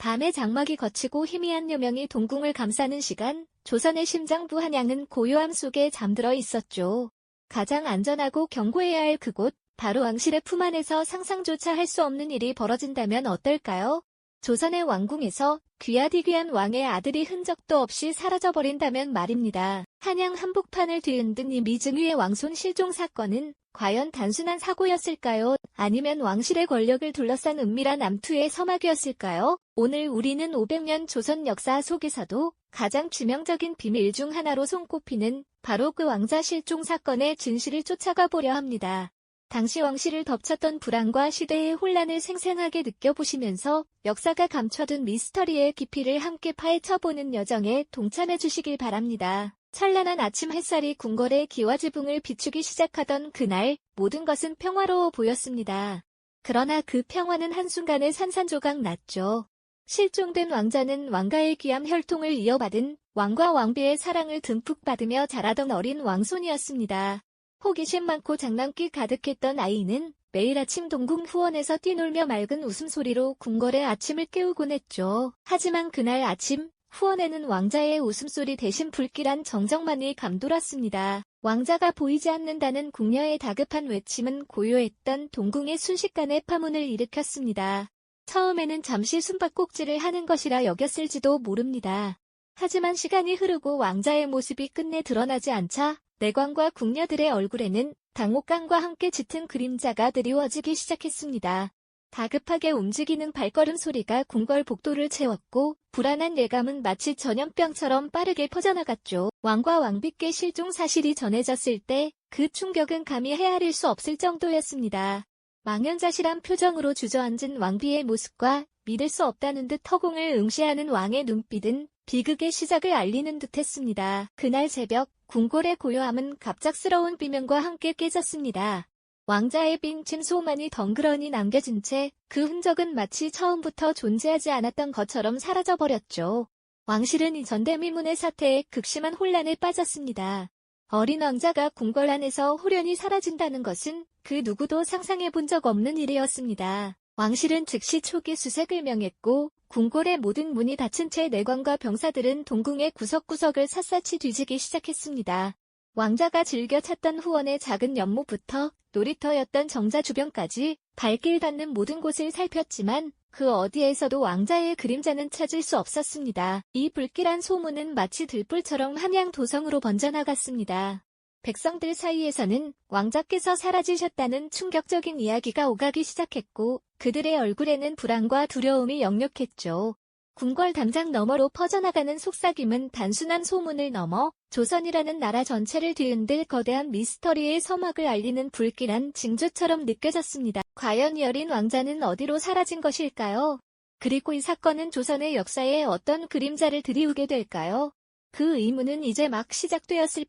밤의 장막이 걷히고 희미한 요명이 동궁을 감싸는 시간, 조선의 심장부 한양은 고요함 속에 잠들어 있었죠. 가장 안전하고 경고해야 할 그곳, 바로 왕실의 품 안에서 상상조차 할 수 없는 일이 벌어진다면 어떨까요? 조선의 왕궁에서 귀하디귀한 왕의 아들이 흔적도 없이 사라져버린다면 말입니다. 한양 한복판을 뒤흔든 이 미증위의 왕손 실종 사건은 과연 단순한 사고였을까요? 아니면 왕실의 권력을 둘러싼 은밀한 암투의 서막이었을까요? 오늘 우리는 500년 조선 역사 속에서도 가장 치명적인 비밀 중 하나로 손꼽히는 바로 그 왕자 실종 사건의 진실을 쫓아가 보려 합니다. 당시 왕실을 덮쳤던 불안과 시대의 혼란을 생생하게 느껴보시면서 역사가 감춰둔 미스터리의 깊이를 함께 파헤쳐보는 여정에 동참해 주시길 바랍니다. 찬란한 아침 햇살이 궁궐의 기와 지붕을 비추기 시작하던 그날, 모든 것은 평화로워 보였습니다. 그러나 그 평화는 한순간에 산산조각 났죠. 실종된 왕자는 왕가의 귀함 혈통을 이어받은 왕과 왕비의 사랑을 듬뿍 받으며 자라던 어린 왕손이었습니다. 호기심 많고 장난기 가득했던 아이는 매일 아침 동궁 후원에서 뛰놀며 맑은 웃음소리로 궁궐의 아침을 깨우곤 했죠. 하지만 그날 아침, 후원에는 왕자의 웃음소리 대신 불길한 정적만이 감돌았습니다. 왕자가 보이지 않는다는 궁녀의 다급한 외침은 고요했던 동궁의 순식간에 파문을 일으켰습니다. 처음에는 잠시 숨바꼭질을 하는 것이라 여겼을지도 모릅니다. 하지만 시간이 흐르고 왕자의 모습이 끝내 드러나지 않자 내관과 궁녀들의 얼굴에는 당혹감과 함께 짙은 그림자가 드리워지기 시작했습니다. 다급하게 움직이는 발걸음 소리가 궁궐 복도를 채웠고 불안한 예감은 마치 전염병처럼 빠르게 퍼져나갔죠. 왕과 왕비께 실종 사실이 전해졌을 때 그 충격은 감히 헤아릴 수 없을 정도였습니다. 망연자실한 표정으로 주저앉은 왕비의 모습과 믿을 수 없다는 듯 허공을 응시하는 왕의 눈빛은 비극의 시작을 알리는 듯했습니다. 그날 새벽 궁궐의 고요함은 갑작스러운 비명과 함께 깨졌습니다. 왕자의 빈 침소만이 덩그러니 남겨진 채 그 흔적은 마치 처음부터 존재하지 않았던 것처럼 사라져버렸죠. 왕실은 이 전대미문의 사태에 극심한 혼란에 빠졌습니다. 어린 왕자가 궁궐 안에서 홀연히 사라진다는 것은 그 누구도 상상해본 적 없는 일이었습니다. 왕실은 즉시 초기 수색을 명했고 궁궐의 모든 문이 닫힌 채 내관과 병사들은 동궁의 구석구석을 샅샅이 뒤지기 시작했습니다. 왕자가 즐겨 찾던 후원의 작은 연못부터 놀이터였던 정자 주변까지 발길 닿는 모든 곳을 살폈지만 그 어디에서도 왕자의 그림자는 찾을 수 없었습니다. 이 불길한 소문은 마치 들불처럼 한양 도성으로 번져나갔습니다. 백성들 사이에서는 왕자께서 사라지셨다는 충격적인 이야기가 오가기 시작했고 그들의 얼굴에는 불안과 두려움이 역력했죠. 궁궐 담장 너머로 퍼져나가는 속삭임은 단순한 소문을 넘어 조선이라는 나라 전체를 뒤흔들 거대한 미스터리의 서막을 알리는 불길한 징조처럼 느껴졌습니다. 과연 이 어린 왕자는 어디로 사라진 것일까요? 그리고 이 사건은 조선의 역사에 어떤 그림자를 드리우게 될까요? 그 의문은 이제 막 시작되었을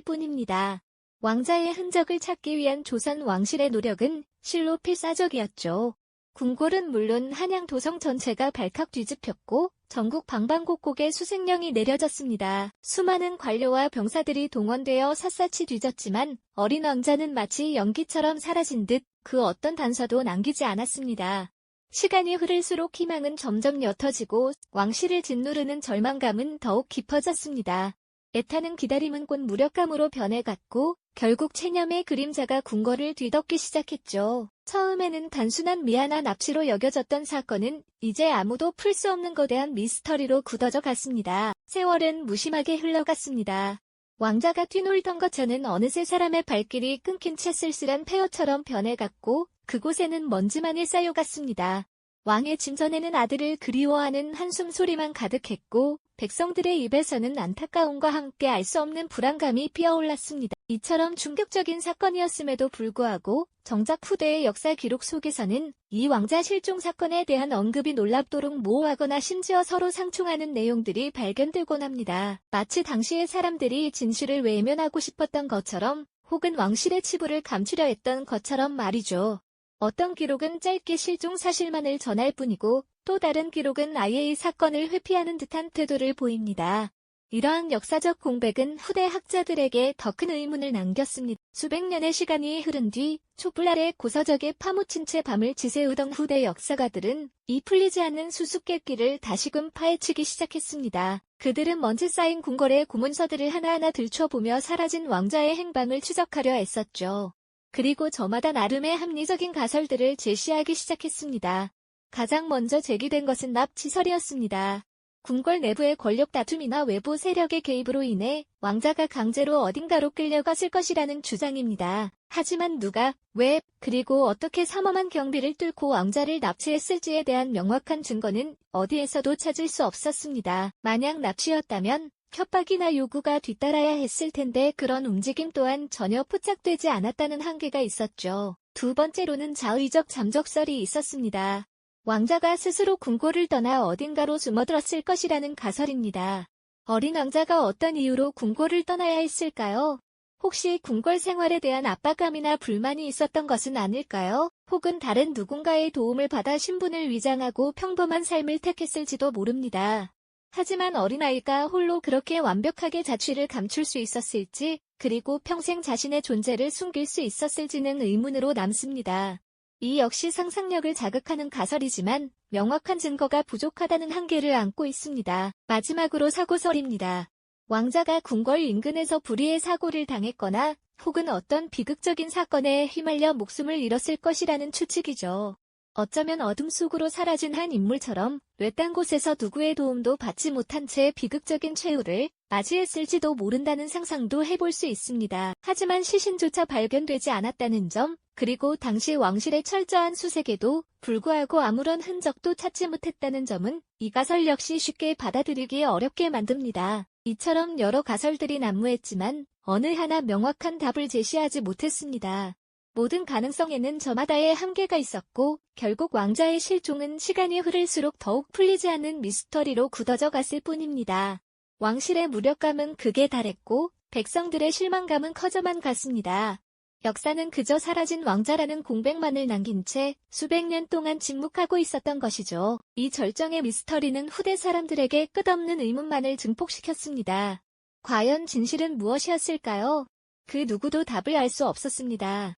뿐입니다. 왕자의 흔적을 찾기 위한 조선 왕실의 노력은 실로 필사적이었죠. 궁궐은 물론 한양 도성 전체가 발칵 뒤집혔고 전국 방방곡곡에 수색령이 내려졌습니다. 수많은 관료와 병사들이 동원되어 샅샅이 뒤졌지만 어린 왕자는 마치 연기처럼 사라진 듯 그 어떤 단서도 남기지 않았습니다. 시간이 흐를수록 희망은 점점 옅어지고 왕실을 짓누르는 절망감은 더욱 깊어졌습니다. 애타는 기다림은 곧 무력감으로 변해갔고 결국 체념의 그림자가 궁궐을 뒤덮기 시작했죠. 처음에는 단순한 미안한 납치로 여겨졌던 사건은 이제 아무도 풀 수 없는 거대한 미스터리로 굳어져 갔습니다. 세월은 무심하게 흘러갔습니다. 왕자가 뛰놀던 거처는 어느새 사람의 발길이 끊긴 채 쓸쓸한 폐허처럼 변해갔고 그곳에는 먼지만이 쌓여갔습니다. 왕의 침전에는 아들을 그리워하는 한숨 소리만 가득했고 백성들의 입에서는 안타까움과 함께 알 수 없는 불안감이 피어올랐습니다. 이처럼 충격적인 사건이었음에도 불구하고 정작 후대의 역사 기록 속에서는 이 왕자 실종 사건에 대한 언급이 놀랍도록 모호하거나 심지어 서로 상충하는 내용들이 발견되곤 합니다. 마치 당시의 사람들이 진실을 외면하고 싶었던 것처럼 혹은 왕실의 치부를 감추려 했던 것처럼 말이죠. 어떤 기록은 짧게 실종 사실만을 전할 뿐이고 또 다른 기록은 아예 이 사건을 회피하는 듯한 태도를 보입니다. 이러한 역사적 공백은 후대 학자들에게 더 큰 의문을 남겼습니다. 수백 년의 시간이 흐른 뒤 촛불 아래 고서적에 파묻힌 채 밤을 지새우던 후대 역사가들은 이 풀리지 않는 수수께끼를 다시금 파헤치기 시작했습니다. 그들은 먼지 쌓인 궁궐의 고문서들을 하나하나 들춰보며 사라진 왕자의 행방을 추적하려 애썼죠. 그리고 저마다 나름의 합리적인 가설들을 제시하기 시작했습니다. 가장 먼저 제기된 것은 납치설이었습니다. 궁궐 내부의 권력 다툼이나 외부 세력의 개입으로 인해 왕자가 강제로 어딘가로 끌려갔을 것이라는 주장입니다. 하지만 누가, 왜, 그리고 어떻게 삼엄한 경비를 뚫고 왕자를 납치했을지에 대한 명확한 증거는 어디에서도 찾을 수 없었습니다. 만약 납치였다면 협박이나 요구가 뒤따라야 했을 텐데 그런 움직임 또한 전혀 포착되지 않았다는 한계가 있었죠. 두 번째로는 자의적 잠적설이 있었습니다. 왕자가 스스로 궁궐을 떠나 어딘가로 숨어들었을 것이라는 가설입니다. 어린 왕자가 어떤 이유로 궁궐을 떠나야 했을까요? 혹시 궁궐 생활에 대한 압박감이나 불만이 있었던 것은 아닐까요? 혹은 다른 누군가의 도움을 받아 신분을 위장하고 평범한 삶을 택했을지도 모릅니다. 하지만 어린아이가 홀로 그렇게 완벽하게 자취를 감출 수 있었을지, 그리고 평생 자신의 존재를 숨길 수 있었을지는 의문으로 남습니다. 이 역시 상상력을 자극하는 가설이지만 명확한 증거가 부족하다는 한계를 안고 있습니다. 마지막으로 사고설입니다. 왕자가 궁궐 인근에서 불의의 사고를 당했거나 혹은 어떤 비극적인 사건에 휘말려 목숨을 잃었을 것이라는 추측이죠. 어쩌면 어둠 속으로 사라진 한 인물처럼 외딴 곳에서 누구의 도움도 받지 못한 채 비극적인 최후를 맞이했을지도 모른다는 상상도 해볼 수 있습니다. 하지만 시신조차 발견되지 않았다는 점, 그리고 당시 왕실의 철저한 수색에도 불구하고 아무런 흔적도 찾지 못했다는 점은 이 가설 역시 쉽게 받아들이기 어렵게 만듭니다. 이처럼 여러 가설들이 난무했지만 어느 하나 명확한 답을 제시하지 못했습니다. 모든 가능성에는 저마다의 한계가 있었고 결국 왕자의 실종은 시간이 흐를수록 더욱 풀리지 않는 미스터리로 굳어져 갔을 뿐입니다. 왕실의 무력감은 극에 달했고 백성들의 실망감은 커져만 갔습니다. 역사는 그저 사라진 왕자라는 공백만을 남긴 채 수백 년 동안 침묵하고 있었던 것이죠. 이 절정의 미스터리는 후대 사람들에게 끝없는 의문만을 증폭시켰습니다. 과연 진실은 무엇이었을까요? 그 누구도 답을 알 수 없었습니다.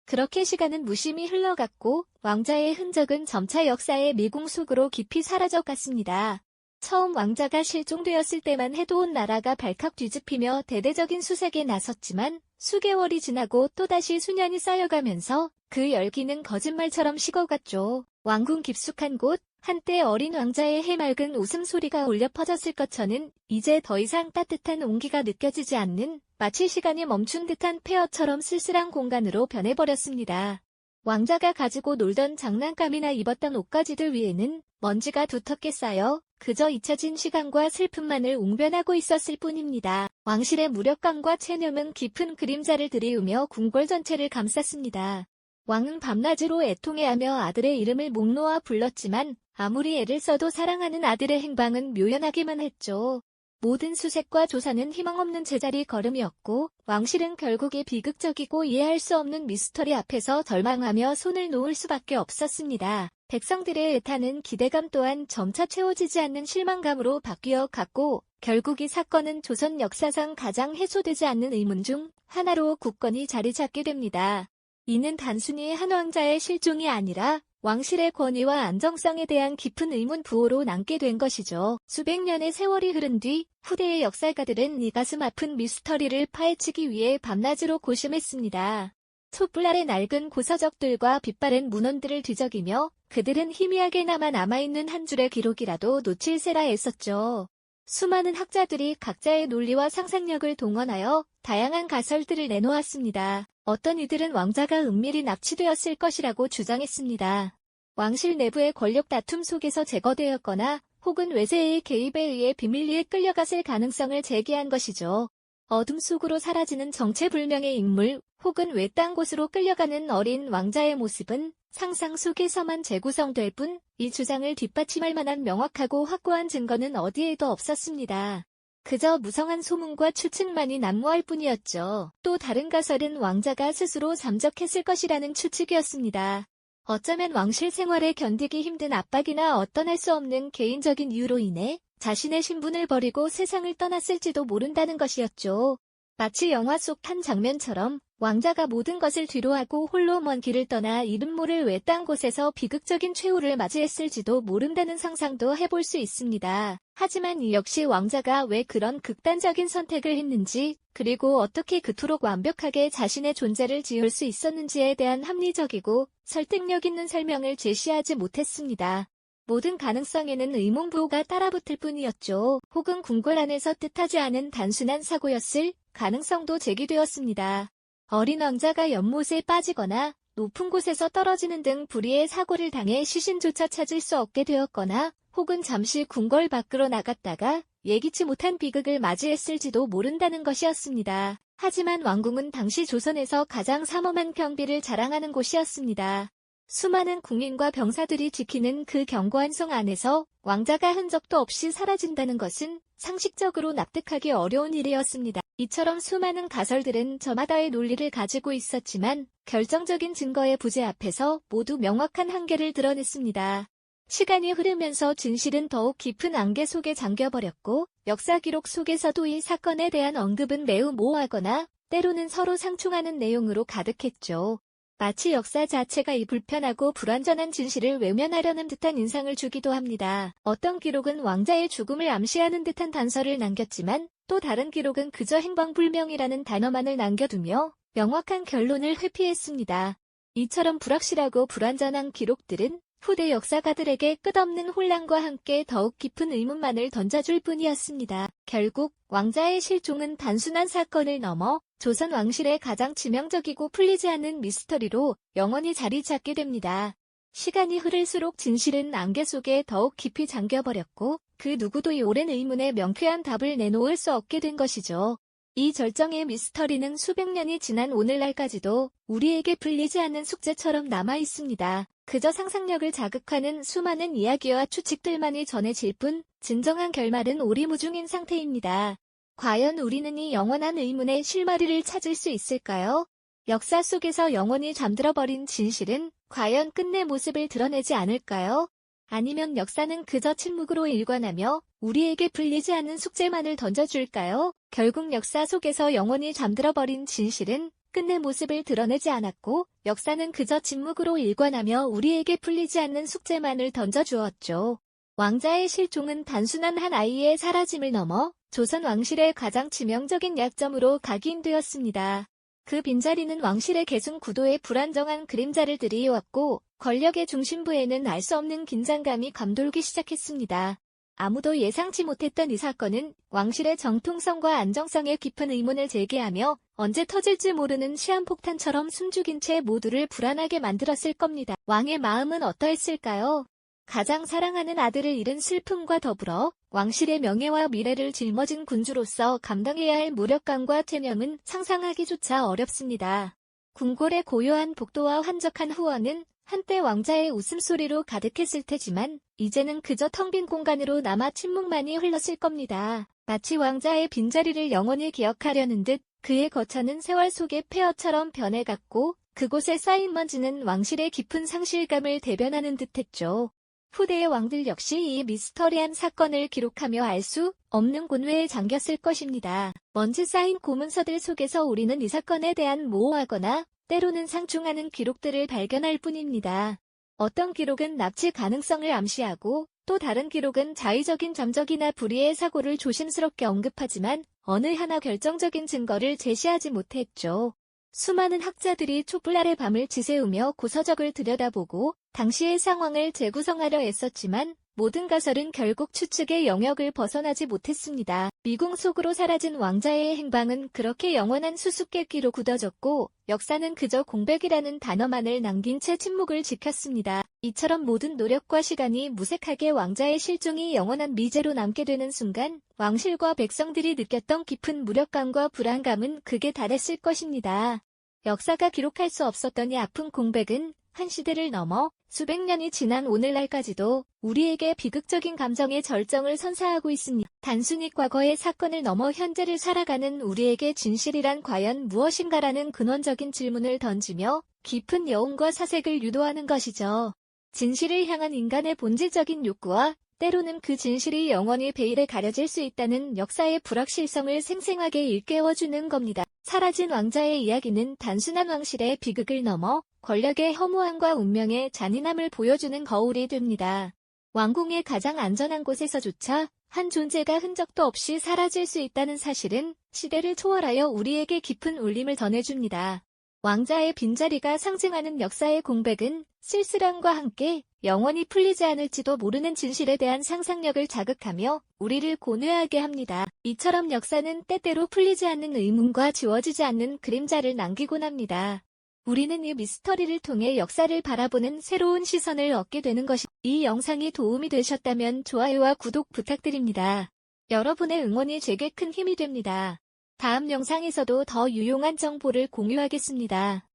그렇게 시간은 무심히 흘러갔고 왕자의 흔적은 점차 역사의 미궁 속으로 깊이 사라져갔습니다. 처음 왕자가 실종되었을 때만 해도 온 나라가 발칵 뒤집히며 대대적인 수색에 나섰지만 수개월이 지나고 또다시 수년이 쌓여가면서 그 열기는 거짓말처럼 식어갔죠. 왕궁 깊숙한 곳, 한때 어린 왕자의 해맑은 웃음소리가 울려 퍼졌을 것처는 이제 더 이상 따뜻한 온기가 느껴지지 않는 마치 시간이 멈춘 듯한 폐허처럼 쓸쓸한 공간으로 변해버렸습니다. 왕자가 가지고 놀던 장난감이나 입었던 옷가지들 위에는 먼지가 두텁게 쌓여 그저 잊혀진 시간과 슬픔만을 웅변하고 있었을 뿐입니다. 왕실의 무력감과 체념은 깊은 그림자를 들이우며 궁궐 전체를 감쌌습니다. 왕은 밤낮으로 애통해하며 아들의 이름을 목 놓아 불렀지만 아무리 애를 써도 사랑하는 아들의 행방은 묘연하기만 했죠. 모든 수색과 조사는 희망없는 제자리 걸음이었고 왕실은 결국에 비극적이고 이해할 수 없는 미스터리 앞에서 절망하며 손을 놓을 수밖에 없었습니다. 백성들의 애타는 기대감 또한 점차 채워지지 않는 실망감으로 바뀌어 갔고 결국 이 사건은 조선 역사상 가장 해소되지 않는 의문 중 하나로 굳건히 자리 잡게 됩니다. 이는 단순히 한 왕자의 실종이 아니라 왕실의 권위와 안정성에 대한 깊은 의문 부호로 남게 된 것이죠. 수백 년의 세월이 흐른 뒤 후대의 역사가들은 이 가슴 아픈 미스터리를 파헤치기 위해 밤낮으로 고심했습니다. 촛불 아래 낡은 고서적들과 빛바랜 문헌들을 뒤적이며 그들은 희미하게나마 남아있는 한 줄의 기록이라도 놓칠세라 애썼죠. 수많은 학자들이 각자의 논리와 상상력을 동원하여 다양한 가설들을 내놓았습니다. 어떤 이들은 왕자가 은밀히 납치되었을 것이라고 주장했습니다. 왕실 내부의 권력 다툼 속에서 제거되었거나 혹은 외세의 개입에 의해 비밀리에 끌려갔을 가능성을 제기한 것이죠. 어둠 속으로 사라지는 정체불명의 인물 혹은 외딴 곳으로 끌려가는 어린 왕자의 모습은 상상 속에서만 재구성될 뿐 이 주장을 뒷받침할 만한 명확하고 확고한 증거는 어디에도 없었습니다. 그저 무성한 소문과 추측만이 난무할 뿐이었죠. 또 다른 가설은 왕자가 스스로 잠적했을 것이라는 추측이었습니다. 어쩌면 왕실 생활에 견디기 힘든 압박이나 어떤 할 수 없는 개인적인 이유로 인해 자신의 신분을 버리고 세상을 떠났을지도 모른다는 것이었죠. 마치 영화 속 한 장면처럼 왕자가 모든 것을 뒤로하고 홀로 먼 길을 떠나 이름 모를 외딴 곳에서 비극적인 최후를 맞이했을지도 모른다는 상상도 해볼 수 있습니다. 하지만 이 역시 왕자가 왜 그런 극단적인 선택을 했는지, 그리고 어떻게 그토록 완벽하게 자신의 존재를 지을 수 있었는지에 대한 합리적이고 설득력 있는 설명을 제시하지 못했습니다. 모든 가능성에는 의문부호가 따라붙을 뿐이었죠. 혹은 궁궐 안에서 뜻하지 않은 단순한 사고였을 가능성도 제기되었습니다. 어린 왕자가 연못에 빠지거나 높은 곳에서 떨어지는 등 불의의 사고를 당해 시신조차 찾을 수 없게 되었거나, 혹은 잠시 궁궐 밖으로 나갔다가 예기치 못한 비극을 맞이했을지도 모른다는 것이었습니다. 하지만 왕궁은 당시 조선에서 가장 삼엄한 경비를 자랑하는 곳이었습니다. 수많은 궁인과 병사들이 지키는 그 견고한 성 안에서 왕자가 흔적도 없이 사라진다는 것은 상식적으로 납득하기 어려운 일이었습니다. 이처럼 수많은 가설들은 저마다의 논리를 가지고 있었지만 결정적인 증거의 부재 앞에서 모두 명확한 한계를 드러냈습니다. 시간이 흐르면서 진실은 더욱 깊은 안개 속에 잠겨버렸고, 역사 기록 속에서도 이 사건에 대한 언급은 매우 모호하거나 때로는 서로 상충하는 내용으로 가득했죠. 마치 역사 자체가 이 불편하고 불완전한 진실을 외면하려는 듯한 인상을 주기도 합니다. 어떤 기록은 왕자의 죽음을 암시하는 듯한 단서를 남겼지만, 또 다른 기록은 그저 행방불명이라는 단어만을 남겨두며 명확한 결론을 회피했습니다. 이처럼 불확실하고 불완전한 기록들은 후대 역사가들에게 끝없는 혼란과 함께 더욱 깊은 의문만을 던져줄 뿐이었습니다. 결국 왕자의 실종은 단순한 사건을 넘어 조선 왕실의 가장 치명적이고 풀리지 않는 미스터리로 영원히 자리 잡게 됩니다. 시간이 흐를수록 진실은 안개 속에 더욱 깊이 잠겨버렸고, 그 누구도 이 오랜 의문에 명쾌한 답을 내놓을 수 없게 된 것이죠. 이 절정의 미스터리는 수백 년이 지난 오늘날까지도 우리에게 풀리지 않는 숙제처럼 남아있습니다. 그저 상상력을 자극하는 수많은 이야기와 추측들만이 전해질 뿐 진정한 결말은 오리무중인 상태입니다. 과연 우리는 이 영원한 의문의 실마리를 찾을 수 있을까요? 역사 속에서 영원히 잠들어버린 진실은 과연 끝내 모습을 드러내지 않을까요? 아니면 역사는 그저 침묵으로 일관하며 우리에게 풀리지 않는 숙제만을 던져줄까요? 결국 역사 속에서 영원히 잠들어버린 진실은 끝내 모습을 드러내지 않았고, 역사는 그저 침묵으로 일관하며 우리에게 풀리지 않는 숙제만을 던져주었죠. 왕자의 실종은 단순한 한 아이의 사라짐을 넘어 조선 왕실의 가장 치명적인 약점으로 각인되었습니다. 그 빈자리는 왕실의 계승 구도에 불안정한 그림자를 들이왔고, 권력의 중심부에는 알 수 없는 긴장감이 감돌기 시작했습니다. 아무도 예상치 못했던 이 사건은 왕실의 정통성과 안정성에 깊은 의문을 제기하며 언제 터질지 모르는 시한폭탄처럼 숨죽인 채 모두를 불안하게 만들었을 겁니다. 왕의 마음은 어떠했을까요? 가장 사랑하는 아들을 잃은 슬픔과 더불어 왕실의 명예와 미래를 짊어진 군주로서 감당해야 할 무력감과 체념은 상상하기조차 어렵습니다. 궁궐의 고요한 복도와 한적한 후원은 한때 왕자의 웃음소리로 가득했을 테지만 이제는 그저 텅 빈 공간으로 남아 침묵만이 흘렀을 겁니다. 마치 왕자의 빈자리를 영원히 기억하려는 듯 그의 거처는 세월 속의 폐허처럼 변해갔고, 그곳에 쌓인 먼지는 왕실의 깊은 상실감을 대변하는 듯했죠. 후대의 왕들 역시 이 미스터리한 사건을 기록하며 알 수 없는 곤회에 잠겼을 것입니다. 먼지 쌓인 고문서들 속에서 우리는 이 사건에 대한 모호하거나 때로는 상충하는 기록들을 발견할 뿐입니다. 어떤 기록은 납치 가능성을 암시하고, 또 다른 기록은 자의적인 잠적이나 불의의 사고를 조심스럽게 언급하지만 어느 하나 결정적인 증거를 제시하지 못했죠. 수많은 학자들이 촛불 아래 밤을 지새우며 고서적을 들여다보고 당시의 상황을 재구성하려 애썼지만 모든 가설은 결국 추측의 영역을 벗어나지 못했습니다. 미궁 속으로 사라진 왕자의 행방은 그렇게 영원한 수수께끼로 굳어졌고, 역사는 그저 공백이라는 단어만을 남긴 채 침묵을 지켰습니다. 이처럼 모든 노력과 시간이 무색하게 왕자의 실종이 영원한 미제로 남게 되는 순간, 왕실과 백성들이 느꼈던 깊은 무력감과 불안감은 극에 달했을 것입니다. 역사가 기록할 수 없었던 이 아픈 공백은 한 시대를 넘어 수백 년이 지난 오늘날까지도 우리에게 비극적인 감정의 절정을 선사하고 있습니다. 단순히 과거의 사건을 넘어 현재를 살아가는 우리에게 진실이란 과연 무엇인가라는 근원적인 질문을 던지며 깊은 여운과 사색을 유도하는 것이죠. 진실을 향한 인간의 본질적인 욕구와 때로는 그 진실이 영원히 베일에 가려질 수 있다는 역사의 불확실성을 생생하게 일깨워주는 겁니다. 사라진 왕자의 이야기는 단순한 왕실의 비극을 넘어 권력의 허무함과 운명의 잔인함을 보여주는 거울이 됩니다. 왕궁의 가장 안전한 곳에서조차 한 존재가 흔적도 없이 사라질 수 있다는 사실은 시대를 초월하여 우리에게 깊은 울림을 전해줍니다. 왕자의 빈자리가 상징하는 역사의 공백은 쓸쓸함과 함께 영원히 풀리지 않을지도 모르는 진실에 대한 상상력을 자극하며 우리를 고뇌하게 합니다. 이처럼 역사는 때때로 풀리지 않는 의문과 지워지지 않는 그림자를 남기곤 합니다. 우리는 이 미스터리를 통해 역사를 바라보는 새로운 시선을 얻게 되는 것입니다. 이 영상이 도움이 되셨다면 좋아요와 구독 부탁드립니다. 여러분의 응원이 제게 큰 힘이 됩니다. 다음 영상에서도 더 유용한 정보를 공유하겠습니다.